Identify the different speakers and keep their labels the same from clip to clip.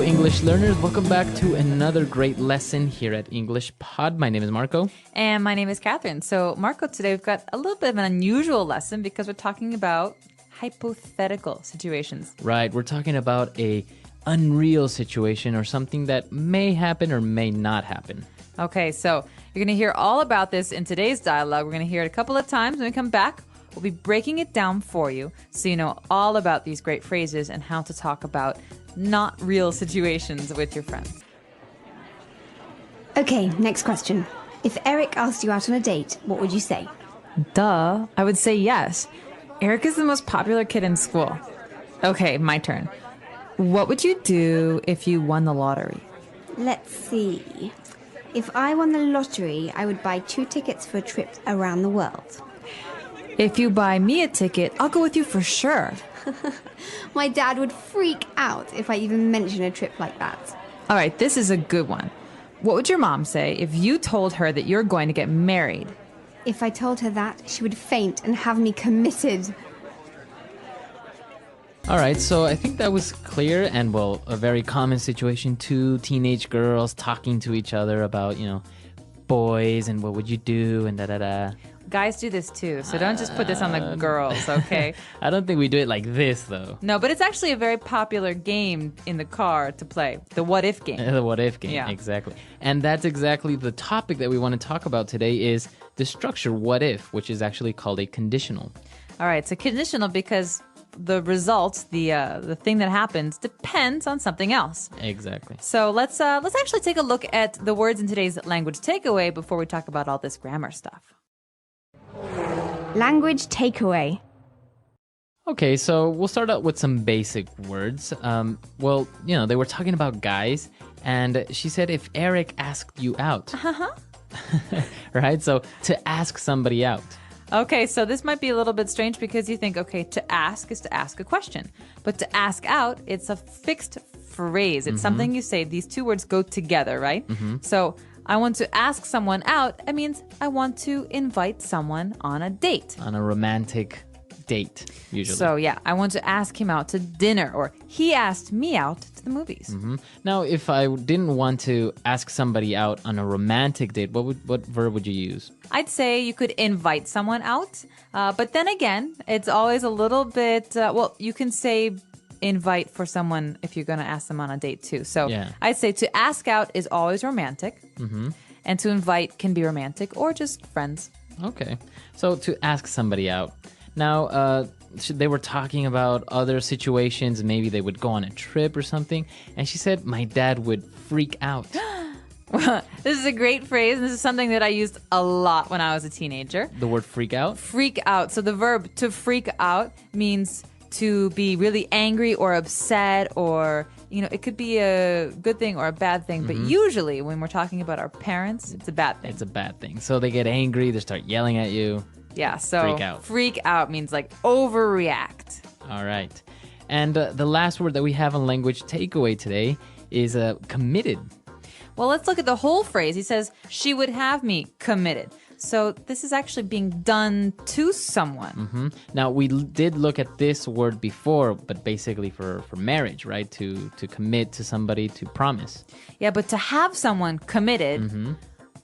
Speaker 1: English learners. Welcome back to another great lesson here at English Pod. My name is Marco.
Speaker 2: And my name is Catherine. So, Marco, today we've got a little bit of an unusual lesson because we're talking about hypothetical situations.
Speaker 1: Right, we're talking about a unreal situation or something that may happen or may not happen.
Speaker 2: Okay, so you're going to hear all about this in today's dialogue. We're going to hear it a couple of times. When we come back, we'll be breaking it down for you so you know all about these great phrases and how to talk about not real situations with your friends.
Speaker 3: Okay, next question. If Eric asked you out on a date, what would you say?
Speaker 2: Duh, I would say yes. Eric is the most popular kid in school. Okay, my turn. What would you do if you won the lottery?
Speaker 3: Let's see. If I won the lottery, I would buy 2 tickets for a trip around the world.
Speaker 2: If you buy me a ticket, I'll go with you for sure.
Speaker 3: My dad would freak out if I even mention a trip like that.
Speaker 2: All right, this is a good one. What would your mom say if you told her that you're going to get married?
Speaker 3: If I told her that, she would faint and have me committed.
Speaker 1: All right, so I think that was clear and, well, a very common situation. 2 teenage girls talking to each other about, boys and what would you do and da-da-da.
Speaker 2: Guys do this too, so don't just put this on the girls, okay?
Speaker 1: I don't think we do it like this, though.
Speaker 2: No, but it's actually a very popular game in the car to play, the what if game.
Speaker 1: The what if game,
Speaker 2: Yeah.
Speaker 1: Exactly. And that's exactly the topic that we want to talk about today is the structure what if, which is actually called a conditional.
Speaker 2: All right, so conditional because the result, the thing that happens, depends on something else.
Speaker 1: Exactly.
Speaker 2: So let's actually take a look at the words in today's language takeaway before we talk about all this grammar stuff.
Speaker 3: Language takeaway.
Speaker 1: Okay, so we'll start out with some basic words. They were talking about guys, and she said if Eric asked you out. Right? So to ask somebody out.
Speaker 2: Okay, so this might be a little bit strange because you think, okay, to ask is to ask a question. But to ask out, it's a fixed phrase. It's something you say. These 2 words go together, right? So I want to ask someone out. It means I want to invite someone on a date.
Speaker 1: On a romantic date, usually.
Speaker 2: So yeah, I want to ask him out to dinner, or he asked me out to the movies.
Speaker 1: Now, if I didn't want to ask somebody out on a romantic date, what verb would you use?
Speaker 2: I'd say you could invite someone out, but then again, it's always a little bit, you can say invite for someone if you're going to ask them on a date too. So
Speaker 1: Yeah.
Speaker 2: I'd say to ask out is always romantic, and to invite can be romantic or just friends.
Speaker 1: Okay, so to ask somebody out. Now, they were talking about other situations. Maybe they would go on a trip or something. And she said, my dad would freak out.
Speaker 2: This is a great phrase. This is something that I used a lot when I was a teenager.
Speaker 1: The word freak out?
Speaker 2: Freak out. So the verb to freak out means to be really angry or upset, or, it could be a good thing or a bad thing. But usually when we're talking about our parents, it's a bad thing.
Speaker 1: It's a bad thing. So they get angry. They start yelling at you.
Speaker 2: Yeah, so
Speaker 1: Freak out.
Speaker 2: Freak out means like overreact.
Speaker 1: All right. And the last word that we have on language takeaway today is committed.
Speaker 2: Well, let's look at the whole phrase. He says, she would have me committed. So this is actually being done to someone.
Speaker 1: Now, we did look at this word before, but basically for marriage, right? To commit to somebody, to promise.
Speaker 2: Yeah, but to have someone committed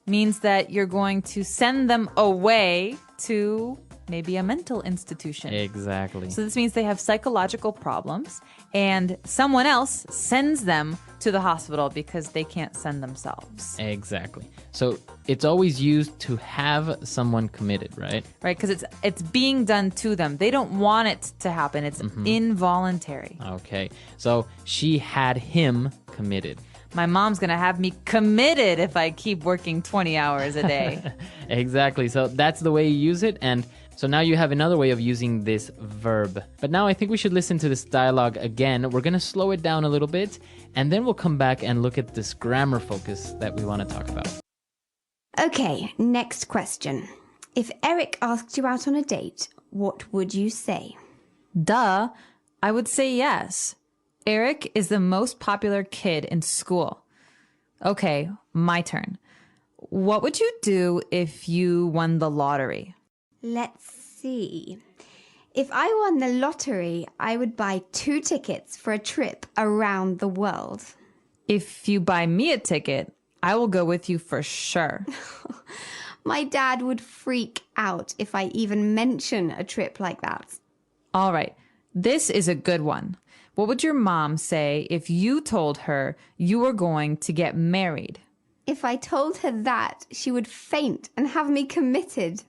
Speaker 2: means that you're going to send them away to maybe a mental institution.
Speaker 1: Exactly.
Speaker 2: So this means they have psychological problems and someone else sends them to the hospital because they can't send themselves.
Speaker 1: Exactly. So it's always used to have someone committed, right?
Speaker 2: Right, because it's being done to them. They don't want it to happen. It's involuntary.
Speaker 1: Okay. So she had him committed.
Speaker 2: My mom's going to have me committed if I keep working 20 hours a day.
Speaker 1: Exactly. So that's the way you use it. And so now you have another way of using this verb. But now I think we should listen to this dialogue again. We're going to slow it down a little bit, and then we'll come back and look at this grammar focus that we want to talk about.
Speaker 3: Okay, next question. If Eric asked you out on a date, what would you say?
Speaker 2: Duh, I would say yes. Eric is the most popular kid in school. Okay, my turn. What would you do if you won the lottery?
Speaker 3: Let's see. If I won the lottery, I would buy 2 tickets for a trip around the world.
Speaker 2: If you buy me a ticket, I will go with you for sure.
Speaker 3: My dad would freak out if I even mention a trip like that.
Speaker 2: All right. This is a good one. What would your mom say if you told her you were going to get married?
Speaker 3: If I told her that, she would faint and have me committed.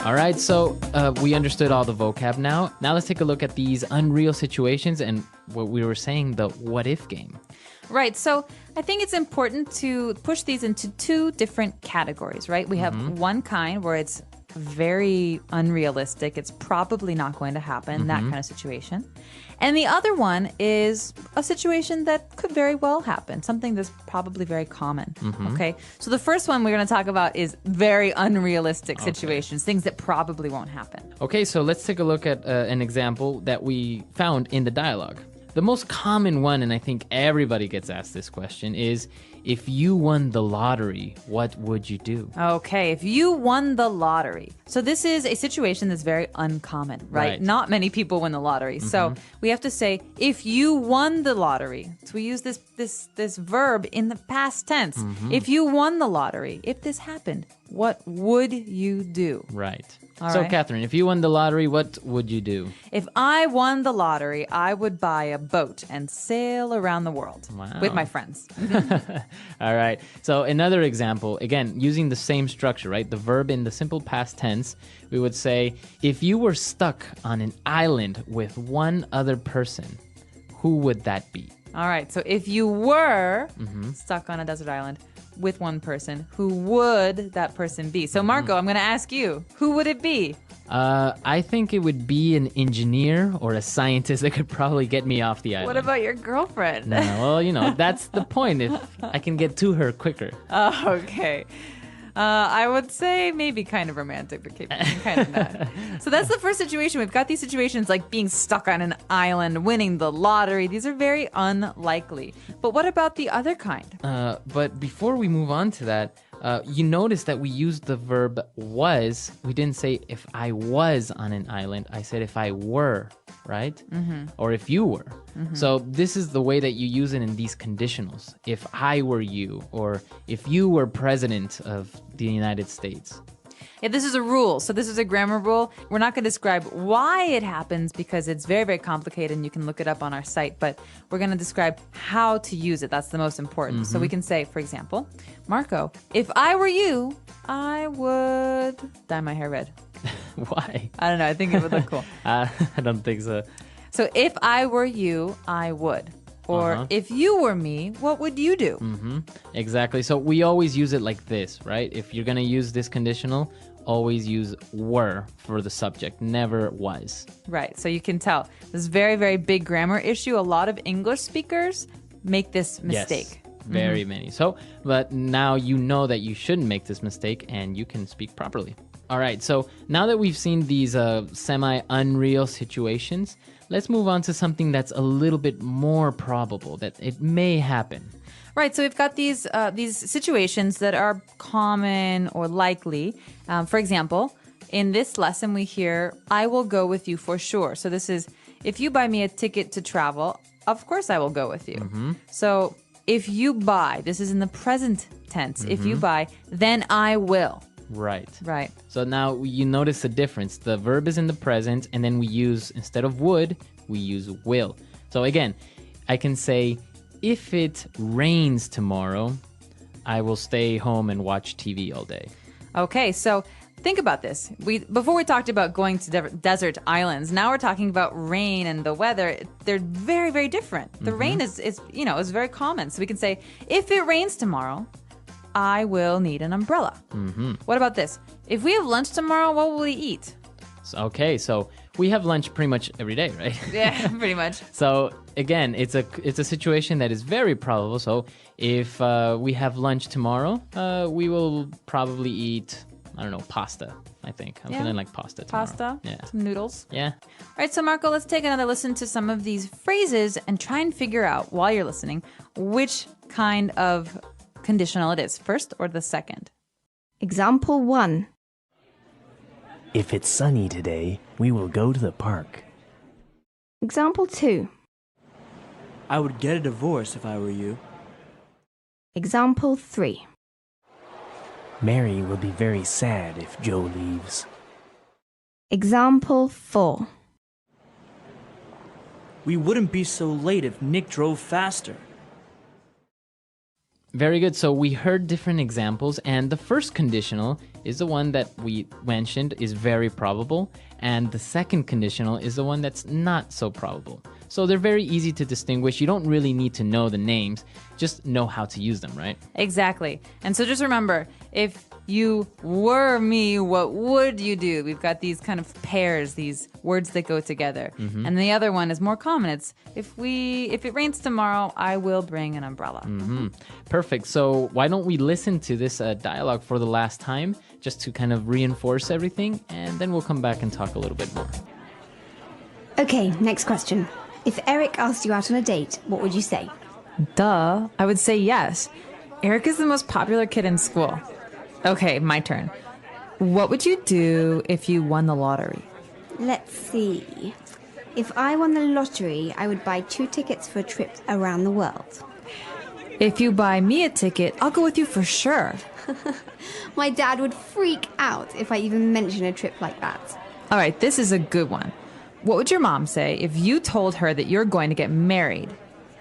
Speaker 1: All right, so we understood all the vocab now. Now let's take a look at these unreal situations and what we were saying, the what if game.
Speaker 2: Right. So I think it's important to push these into two different categories, right? We have one kind where it's very unrealistic. It's probably not going to happen, that kind of situation. And the other one is a situation that could very well happen, something that's probably very common. Okay. So the first one we're going to talk about is very unrealistic situations, things that probably won't happen.
Speaker 1: Okay, so let's take a look at an example that we found in the dialogue. The most common one, and I think everybody gets asked this question, is if you won the lottery, what would you do?
Speaker 2: Okay, if you won the lottery. So this is a situation that's very uncommon, right? Not many people win the lottery. So we have to say, if you won the lottery. So we use this verb in the past tense. If you won the lottery, if this happened, what would you do?
Speaker 1: Right.
Speaker 2: All
Speaker 1: So,
Speaker 2: right.
Speaker 1: Catherine, if you won the lottery, what would you do?
Speaker 2: If I won the lottery, I would buy a boat and sail around the world with my friends.
Speaker 1: All right. So another example, again, using the same structure, right? The verb in the simple past tense, we would say, if you were stuck on an island with one other person, who would that be?
Speaker 2: All right. So if you were stuck on a desert island with one person, who would that person be? So Marco, I'm going to ask you, who would it be?
Speaker 1: I think it would be an engineer or a scientist that could probably get me off the island.
Speaker 2: What about your girlfriend?
Speaker 1: No, well, that's the point. If I can get to her quicker.
Speaker 2: Oh, okay. I would say maybe kind of romantic, but kind of not. So that's the first situation. We've got these situations like being stuck on an island, winning the lottery. These are very unlikely. But what about the other kind?
Speaker 1: But before we move on to that, you notice that we used the verb was. We didn't say if I was on an island. I said if I were, right? Or if you were. So this is the way that you use it in these conditionals. If I were you, or if you were president of the United States.
Speaker 2: Yeah, this is a rule. So this is a grammar rule. We're not going to describe why it happens because it's very, very complicated and you can look it up on our site, but we're going to describe how to use it. That's the most important. So we can say, for example, Marco, if I were you, I would dye my hair red.
Speaker 1: Why?
Speaker 2: I don't know. I think it would look cool.
Speaker 1: I don't think so.
Speaker 2: So if I were you, I would. Or if you were me, what would you do?
Speaker 1: Exactly. So we always use it like this, right? If you're going to use this conditional, always use were for the subject, never was.
Speaker 2: Right. So you can tell this very, very big grammar issue. A lot of English speakers make this mistake.
Speaker 1: Yes, very many. So, but now you know that you shouldn't make this mistake and you can speak properly. All right. So now that we've seen these semi-unreal situations, let's move on to something that's a little bit more probable that it may happen.
Speaker 2: Right, so we've got these situations that are common or likely. For example, in this lesson we hear, I will go with you for sure. So this is, if you buy me a ticket to travel, of course I will go with you. So if you buy, this is in the present tense. If you buy, then I will.
Speaker 1: Right.
Speaker 2: Right.
Speaker 1: So now you notice the difference. The verb is in the present, and then we use, instead of would, we use will. So again, I can say, if it rains tomorrow, I will stay home and watch TV all day.
Speaker 2: Okay, so think about this. Before we talked about going to desert islands. Now we're talking about rain and the weather. They're very, very different. The rain is very common. So we can say, if it rains tomorrow, I will need an umbrella. What about this? If we have lunch tomorrow, what will we eat?
Speaker 1: Okay, so we have lunch pretty much every day, right?
Speaker 2: Yeah, pretty much.
Speaker 1: So again, it's a situation that is very probable. So if we have lunch tomorrow, we will probably eat, I don't know, pasta. I think I'm feeling like pasta tomorrow.
Speaker 2: Pasta?
Speaker 1: Yeah.
Speaker 2: Some noodles?
Speaker 1: Yeah.
Speaker 2: All right, so Marco, let's take another listen to some of these phrases and try and figure out, while you're listening, which kind of conditional it is, first or the second.
Speaker 3: Example 1.
Speaker 4: If it's sunny today, we will go to the park.
Speaker 3: Example 2.
Speaker 5: I would get a divorce if I were you.
Speaker 3: Example 3.
Speaker 4: Mary will be very sad if Joe leaves.
Speaker 3: Example 4.
Speaker 5: We wouldn't be so late if Nick drove faster.
Speaker 1: Very good. So we heard different examples, and the first conditional is the one that we mentioned is very probable, and the second conditional is the one that's not so probable. So they're very easy to distinguish. You don't really need to know the names, just know how to use them, right?
Speaker 2: Exactly. And so just remember, if you were me, what would you do? We've got these kind of pairs, these words that go together. And the other one is more common. It's if it rains tomorrow, I will bring an umbrella.
Speaker 1: Perfect. So why don't we listen to this dialogue for the last time, just to kind of reinforce everything, and then we'll come back and talk a little bit more.
Speaker 3: Okay, next question. If Eric asked you out on a date, what would you say?
Speaker 2: Duh. I would say yes. Eric is the most popular kid in school. Okay, my turn. What would you do if you won the lottery?
Speaker 3: Let's see. If I won the lottery, I would buy 2 tickets for a trip around the world.
Speaker 2: If you buy me a ticket, I'll go with you for sure.
Speaker 3: My dad would freak out if I even mention a trip like that.
Speaker 2: All right, this is a good one. What would your mom say if you told her that you're going to get married?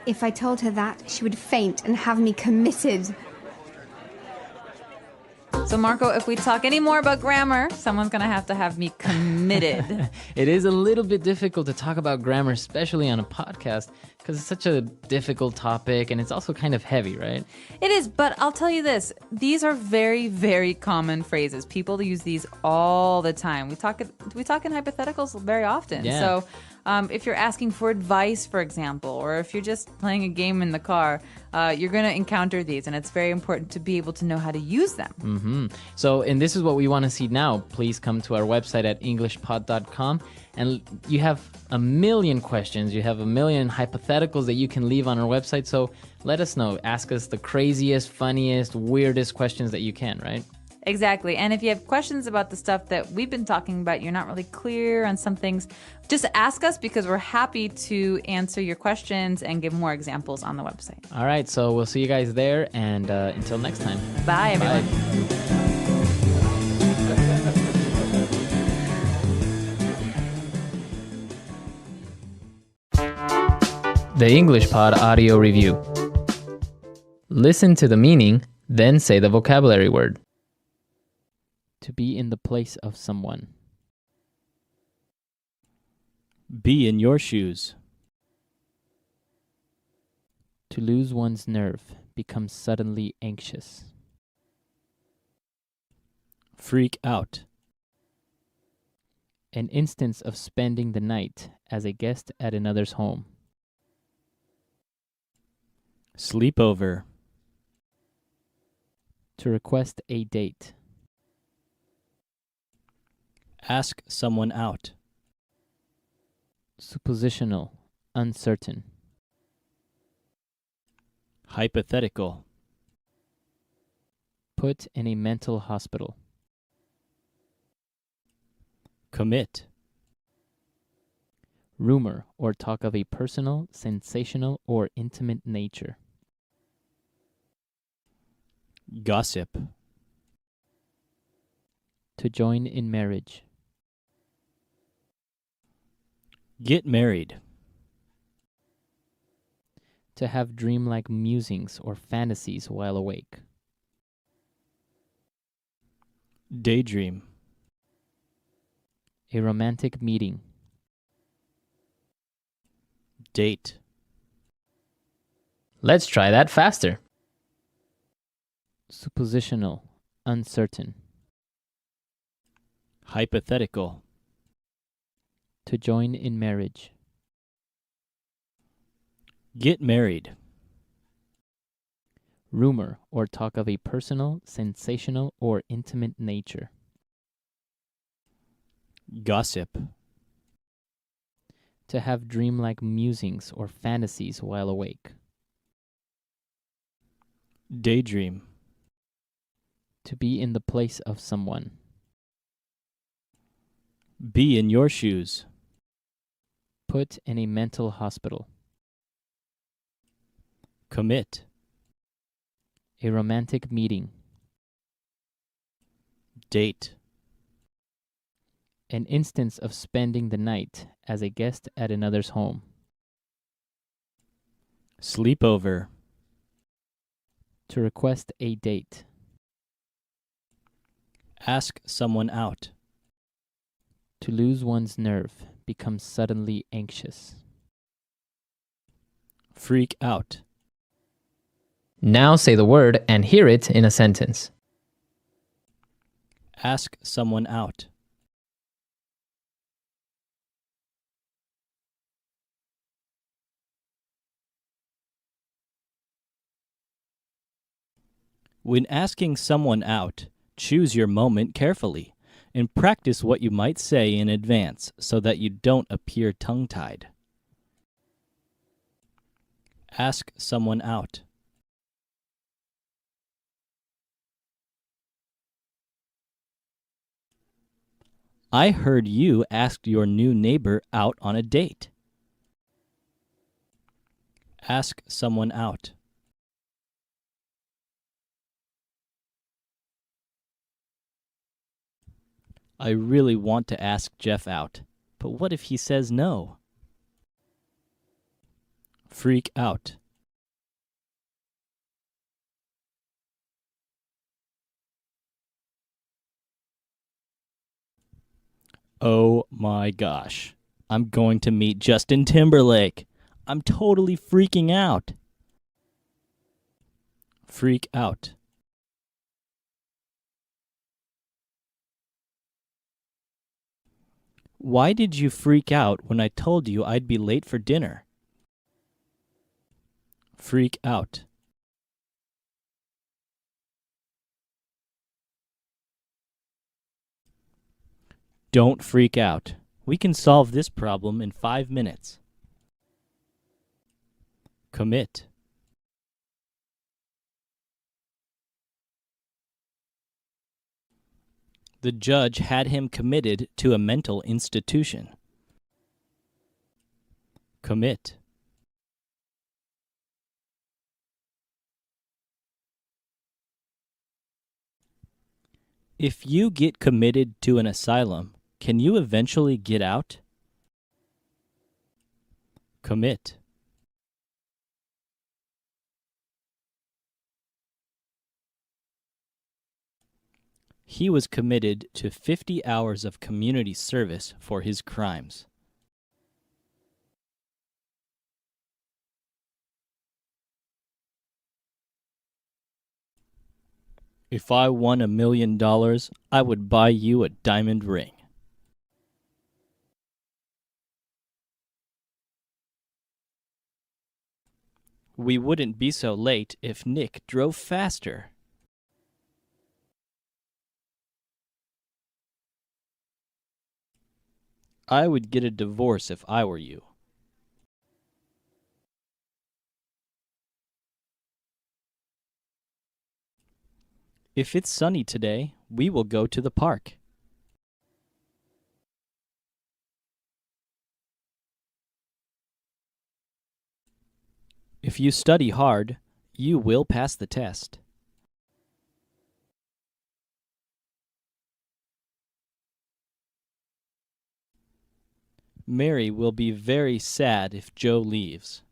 Speaker 3: If I told her that, she would faint and have me committed.
Speaker 2: So, Marco, if we talk any more about grammar, someone's going to have me committed.
Speaker 1: It is a little bit difficult to talk about grammar, especially on a podcast, because it's such a difficult topic and it's also kind of heavy, right?
Speaker 2: It is, but I'll tell you this. These are very, very common phrases. People use these all the time. We talk in hypotheticals very often.
Speaker 1: Yeah.
Speaker 2: So if you're asking for advice, for example, or if you're just playing a game in the car, you're going to encounter these, and it's very important to be able to know how to use them.
Speaker 1: So, and this is what we want to see now. Please come to our website at englishpod.com, and you have a million questions. You have a million hypotheticals that you can leave on our website. So let us know. Ask us the craziest, funniest, weirdest questions that you can, right?
Speaker 2: Exactly. And if you have questions about the stuff that we've been talking about, you're not really clear on some things, just ask us, because we're happy to answer your questions and give more examples on the website.
Speaker 1: All right. So we'll see you guys there. And until next time.
Speaker 2: Bye, everyone.
Speaker 1: The English Pod Audio Review. Listen to the meaning, then say the vocabulary word. To be in the place of someone.
Speaker 6: Be in your shoes.
Speaker 1: To lose one's nerve, become suddenly anxious.
Speaker 6: Freak out.
Speaker 1: An instance of spending the night as a guest at another's home.
Speaker 6: Sleepover.
Speaker 1: To request a date.
Speaker 6: Ask someone out.
Speaker 1: Suppositional, uncertain.
Speaker 6: Hypothetical.
Speaker 1: Put in a mental hospital.
Speaker 6: Commit.
Speaker 1: Rumor or talk of a personal, sensational, or intimate nature.
Speaker 6: Gossip.
Speaker 1: To join in marriage.
Speaker 6: Get married.
Speaker 1: To have dreamlike musings or fantasies while awake.
Speaker 6: Daydream.
Speaker 1: A romantic meeting.
Speaker 6: Date.
Speaker 1: Let's try that faster. Suppositional, uncertain.
Speaker 6: Hypothetical.
Speaker 1: To join in marriage.
Speaker 6: Get married.
Speaker 1: Rumor or talk of a personal, sensational, or intimate nature.
Speaker 6: Gossip.
Speaker 1: To have dreamlike musings or fantasies while awake.
Speaker 6: Daydream.
Speaker 1: To be in the place of someone.
Speaker 6: Be in your shoes.
Speaker 1: Put in a mental hospital.
Speaker 6: Commit.
Speaker 1: A romantic meeting.
Speaker 6: Date.
Speaker 1: An instance of spending the night as a guest at another's home.
Speaker 6: Sleepover.
Speaker 1: To request a date.
Speaker 6: Ask someone out.
Speaker 1: To lose one's nerve, become suddenly anxious.
Speaker 6: Freak out.
Speaker 7: Now say the word and hear it in a sentence.
Speaker 6: Ask someone out. When asking someone out, choose your moment carefully and practice what you might say in advance so that you don't appear tongue-tied. Ask someone out. I heard you asked your new neighbor out on a date. Ask someone out. I really want to ask Jeff out, but what if he says no? Freak out. Oh my gosh. I'm going to meet Justin Timberlake. I'm totally freaking out. Freak out. Why did you freak out when I told you I'd be late for dinner? Freak out. Don't freak out. We can solve this problem in 5 minutes. Commit. The judge had him committed to a mental institution. Commit. If you get committed to an asylum, can you eventually get out? Commit. He was committed to 50 hours of community service for his crimes. If I won $1 million, I would buy you a diamond ring. We wouldn't be so late if Nick drove faster. I would get a divorce if I were you. If it's sunny today, we will go to the park. If you study hard, you will pass the test. Mary will be very sad if Joe leaves.